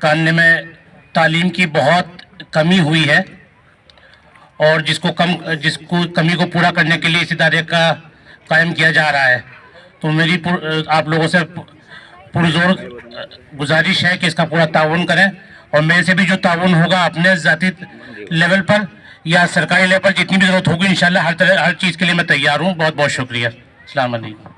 کرنے میں تعلیم کی بہت کمی ہوئی ہے، اور جس کو کمی کو پورا کرنے کے لیے اس ادارے کا قائم کیا جا رہا ہے. تو میری آپ لوگوں سے پرزور گزارش ہے کہ اس کا پورا تعاون کریں، اور میرے سے بھی جو تعاون ہوگا اپنے ذاتی لیول پر یا سرکاری لیول پر جتنی بھی ضرورت ہوگی انشاءاللہ ہر چیز کے لیے میں تیار ہوں. بہت بہت شکریہ. السلام علیکم.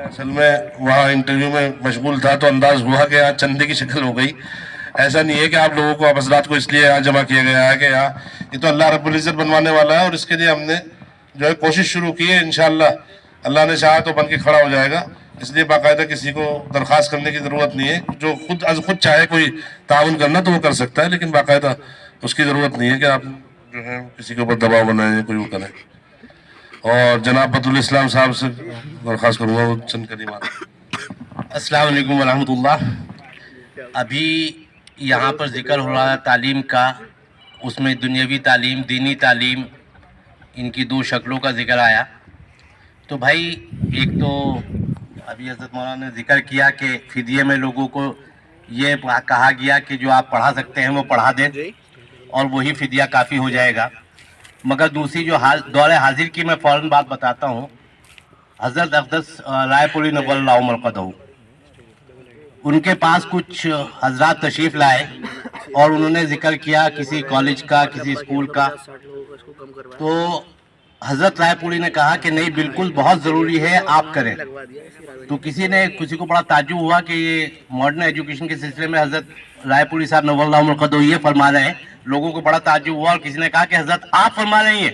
اصل میں وہاں انٹرویو میں مشغول تھا تو انداز ہوا کہ یہاں چندے کی شکل ہو گئی. ایسا نہیں ہے کہ آپ لوگوں کو آپ حضرات کو اس لیے یہاں جمع کیا گیا ہے کہ یہاں یہ تو اللہ رب العزت بنوانے والا ہے، اور اس کے لیے ہم نے جو ہے کوشش شروع کی ہے. انشاءاللہ اللہ نے چاہا تو بن کے کھڑا ہو جائے گا. اس لیے باقاعدہ کسی کو درخواست کرنے کی ضرورت نہیں ہے. جو خود چاہے کوئی تعاون کرنا تو وہ کر سکتا ہے، لیکن باقاعدہ اس کی ضرورت نہیں ہے کہ آپ جو ہے کسی کے اوپر دباؤ بنائیں یا کوئی وہ کریں. اور جناب بدرالاسلام صاحب سے درخواست کروں گا وہ چند کلمات. السلام علیکم ورحمۃ اللہ. ابھی یہاں پر ذکر ہو رہا ہے تعلیم کا، اس میں دنیاوی تعلیم، دینی تعلیم، ان کی دو شکلوں کا ذکر آیا. تو بھائی ایک تو ابھی حضرت مولانا نے ذکر کیا کہ فدیے میں لوگوں کو یہ کہا گیا کہ جو آپ پڑھا سکتے ہیں وہ پڑھا دیں اور وہی فدیہ کافی ہو جائے گا. مگر دوسری جو دور حاضر کی میں فوراً بات بتاتا ہوں. حضرت اقدس رائے پوری نور اللہ مرقدہ، ان کے پاس کچھ حضرات تشریف لائے اور انہوں نے ذکر کیا کسی کالج کا، کسی اسکول کا. تو حضرت رائے پوری نے کہا کہ نہیں بالکل بہت ضروری ہے آپ کریں. تو کسی کو بڑا تعجب ہوا کہ یہ ماڈرن ایجوکیشن کے سلسلے میں حضرت رائے پوری صاحب نور اللہ مرقدہ یہ فرما رہے ہیں. لوگوں کو بڑا تعجب ہوا اور کسی نے کہا کہ حضرت آپ فرما رہے ہیں.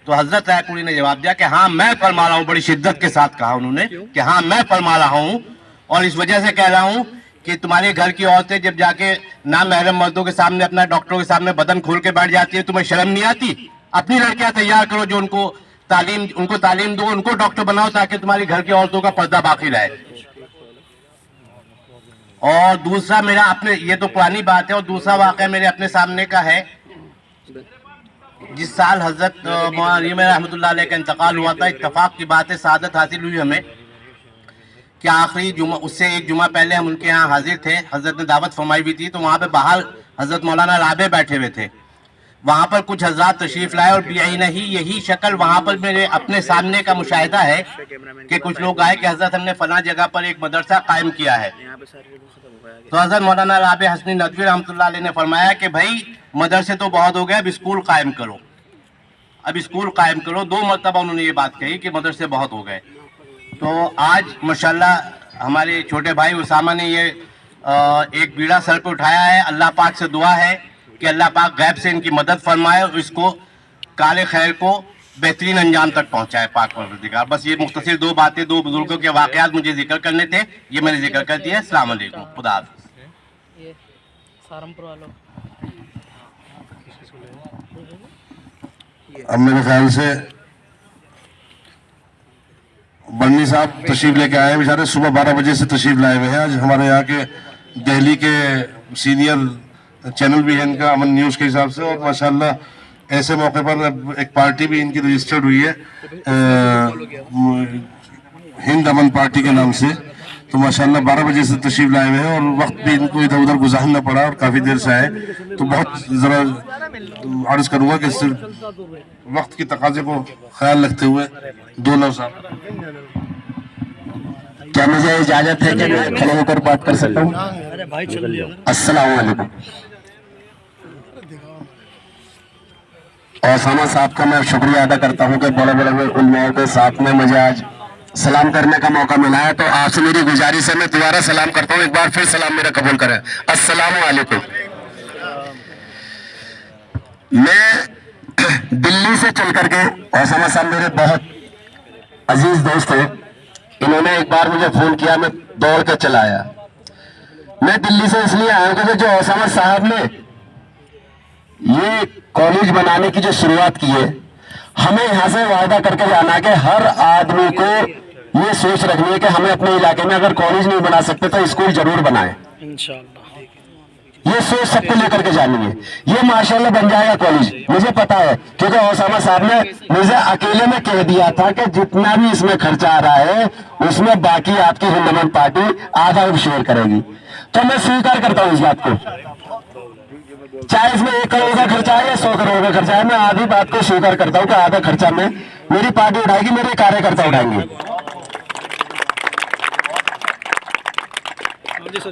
تو حضرت رائے پوری نے جواب دیا کہ ہاں میں فرما رہا ہوں. بڑی شدت کے ساتھ کہا انہوں نے کہ ہاں میں فرما رہا ہوں، اور اس وجہ سے کہہ رہا ہوں کہ تمہارے گھر کی عورتیں جب جا کے نامحرم مردوں کے سامنے، اپنا ڈاکٹروں کے سامنے بدن کھول کے بیٹھ جاتی ہے، تمہیں شرم نہیں آتی؟ اپنی لڑکیاں تیار کرو جو ان کو تعلیم دو، ان کو ڈاکٹر بناؤ تاکہ تمہاری گھر کی عورتوں کا پردہ باقی رہے. اور دوسرا میرا اپنے، یہ تو پرانی بات ہے، اور دوسرا واقعہ میرے اپنے سامنے کا ہے. جس سال حضرت مولانا رحمۃ اللہ علیہ کا انتقال ہوا تھا، اتفاق کی بات ہے، سعادت حاصل ہوئی ہمیں کہ آخری جمعہ، اس سے ایک جمعہ پہلے ہم ان کے یہاں حاضر تھے. حضرت نے دعوت فرمائی ہوئی تھی، تو وہاں پہ باہر حضرت مولانا رابع بیٹھے ہوئے تھے. وہاں پر کچھ حضرات تشریف لائے اور یہی شکل وہاں پر میرے اپنے سامنے کا مشاہدہ ہے کہ کچھ لوگ آئے کہ حضرت ہم نے فلاں جگہ پر ایک مدرسہ قائم کیا ہے. تو حضرت مولانا رابع حسنی ندوی رحمۃ اللہ علیہ نے فرمایا کہ بھائی مدرسے تو بہت ہو گئے، اب اسکول قائم کرو. اب اسکول قائم کرو. 2 مرتبہ انہوں نے یہ بات کہی کہ مدرسے بہت ہو گئے. تو آج ماشاءاللہ ہمارے چھوٹے بھائی اسامہ نے یہ ایک بیڑا سر پہ اٹھایا ہے. اللہ پاک سے دعا ہے کہ اللہ پاک غیب سے ان کی مدد فرمائے اور اس کو کال خیر کو بہترین انجام تک پہنچائے. پاک پروردگار. بس یہ مختصر 2 باتیں، 2 بزرگوں کے واقعات مجھے ذکر کرنے تھے، یہ میں نے ذکر کر دیا. السلام علیکم. خدا حافظ. اب میرے خیال سے بنی صاحب تشریف لے کے آئے ہیں. بیچارے صبح 12 بجے سے تشریف لائے ہوئے ہیں. آج ہمارے یہاں کے دہلی کے سینئر چینل بھی ہے ان کا، امن نیوز کے حساب سے، اور ماشاءاللہ ایسے موقع پر ایک پارٹی بھی ان کی رجسٹرڈ ہوئی ہے ہند امن پارٹی کے نام سے. تو ماشاءاللہ 12 بجے سے تشریف لائے ہوئے ہیں، اور وقت بھی ان کو ادھر ادھر گزارنا پڑا اور کافی دیر سے آئے. تو بہت ذرا عرض کروں گا کہ وقت کی تقاضے کو خیال رکھتے ہوئے 2 لفظ. کیا مجھے اجازت ہے کہ میں کھڑے ہو کر بات کر سکتا ہوں؟ السلام علیکم. اسامہ صاحب کا میں شکریہ ادا کرتا ہوں کہ بڑے بڑے علماء کے ساتھ میں مجھے آج سلام کرنے کا موقع ملا ہے. تو آپ سے میری گزارش ہے، میں دوبارہ سلام کرتا ہوں. ایک بار پھر سلام میرا قبول کریں. السلام علیکم. میں دلی سے چل کر کے، اسامہ صاحب میرے بہت عزیز دوست ہیں، انہوں نے ایک بار مجھے فون کیا، میں دوڑ کے چلا آیا. میں دلی سے اس لیے آیا ہوں کہ جو اسامہ صاحب نے یہ کالج بنانے کی جو شروعات کی ہے، ہمیں یہاں سے وعدہ کر کے جانا کہ ہر آدمی کو یہ سوچ رکھنی ہے کہ ہمیں اپنے علاقے میں اگر کالج نہیں بنا سکتے تو اسکول ضرور بنائیں. یہ سوچ سب کو لے کر کے جانی ہے. یہ ماشاءاللہ بن جائے گا کالج, مجھے پتا ہے, کیونکہ اسامہ صاحب نے مجھے اکیلے میں کہہ دیا تھا کہ جتنا بھی اس میں خرچہ آ رہا ہے اس میں باقی آپ کی ہندوستان پارٹی آدھا شیئر کرے گی. تو میں سویکار کرتا ہوں اس بات کو, چاہے اس میں 1 کروڑ کا خرچہ ہے یا 100 کروڑ کا خرچہ ہے, میں آدھی بات کو سویکار کرتا ہوں کہ آدھا خرچہ میں میری پارٹی اٹھائے گی, میرے کاریہ کرتا اٹھائیں گے.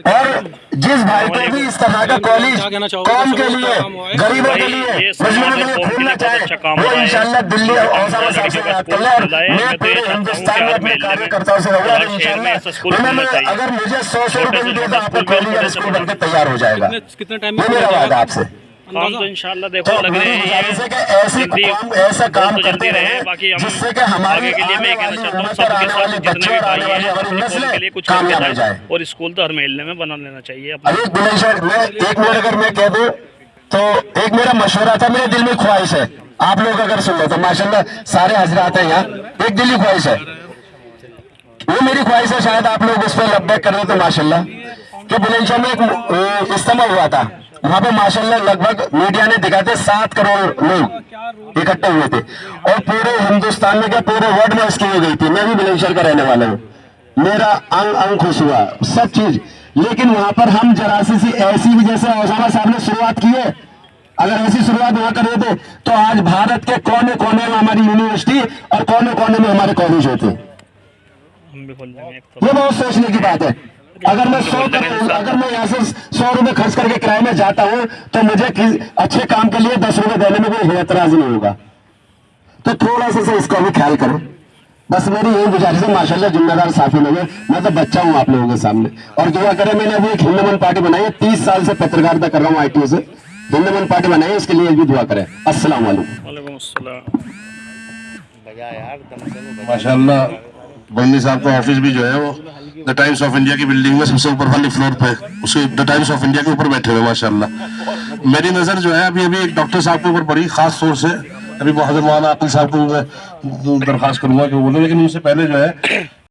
اور جس بھائی کو بھی اس طرح کا کالج قوم کے لیے, غریبوں کے لیے, مظلوموں کے لیے کھولنا چاہے, وہ انشاءاللہ دلی اور اسامہ صاحب سے بات کر لے. اور میں پورے ہندوستان میں اپنے کاریہ کرتاؤں سے رہوں گا, اور انشاءاللہ اگر مجھے 100 روپے بھی دے تو آپ کو کالج اور اسکول بن کے تیار ہو جائے گا. یہ میرا وعدہ آپ سے. کام تو انشاءاللہ دیکھو لگ رہے ہیں ایسا کام کرتے رہے جس سے کہ ہمارے کے لیے میں کہنا چاہتا ہوں سب کے ساتھ جتنے بھی بھائی ہیں اپنے قوم کے لیے کچھ کر کے جائے, اور اسکول تو ہر محلے میں بنا لینا چاہیے. ایک منٹ اگر میں کہہ دوں تو ایک میرا مشورہ تھا, میرے دل میں خواہش ہے, آپ لوگ اگر سن لو تو ماشاءاللہ سارے حضرات ہیں یہاں, ایک دلی خواہش ہے, وہ میری خواہش ہے, شاید آپ لوگ اس پہ لبیک کر رہے تو ماشاءاللہ, کہ بلند شاہ میں ایک اجتماع ہوا تھا, وہاں پہ ماشاءاللہ لگ بھگ میڈیا نے دکھاتے 7 کروڑ لوگ اکٹھے ہوئے تھے, اور پورے ہندوستان میں کیا پورے ورلڈ میں اس کی ہو گئی تھی. میں بھی بلند شہر کا رہنے والا ہوں, میرا انگ خوش ہوا سب چیز, لیکن وہاں پر ہم جراسی سی ایسی بھی جیسے اسامہ صاحب نے شروعات کی ہے, اگر ایسی شروعات وہاں کر رہے تھے تو آج بھارت کے کونے کونے میں ہماری یونیورسٹی اور کونے کونے میں ہمارے کالج ہوتے. یہ بہت سوچنے کی بات ہے. اگر میں 100 سے 100 روپے خرچ کر کے کرائے میں جاتا ہوں تو مجھے اچھے کام کے لیے 10 روپے دینے میں کوئی اعتراض نہیں ہوگا. تو تھوڑا سا اس کا بھی خیال کریں, بس میری یہی گزارش ہے. ماشاءاللہ ذمہ دار ساتھی لوگ ہیں, میں تو بچہ ہوں آپ لوگوں کے سامنے, اور دعا کریں. میں نے ابھی ایک ہندوستان پارٹی بنائی ہے, 30 سال سے پترکارتا کر رہا ہوں ITO سے, ہندوستان پارٹی بنائی ہے, اس کے لیے بھی دعا کریں. السلام علیکم. وعلیکم السلام. ماشاءاللہ بنی صاحب کا آفس بھی جو ہے وہ دا ٹائمز آف انڈیا کی بلڈنگ میں سب سے اوپر والی فلور پہ, اس کے دا ٹائمز آف انڈیا کے اوپر بیٹھے ہوئے ماشاءاللہ. میری نظر جو ہے ابھی ایک ڈاکٹر صاحب کے اوپر بڑی خاص طور سے, ابھی محمد مولانا عاقل صاحب کو میں درخواست کروں گا کہ بولے, لیکن ان سے پہلے جو ہے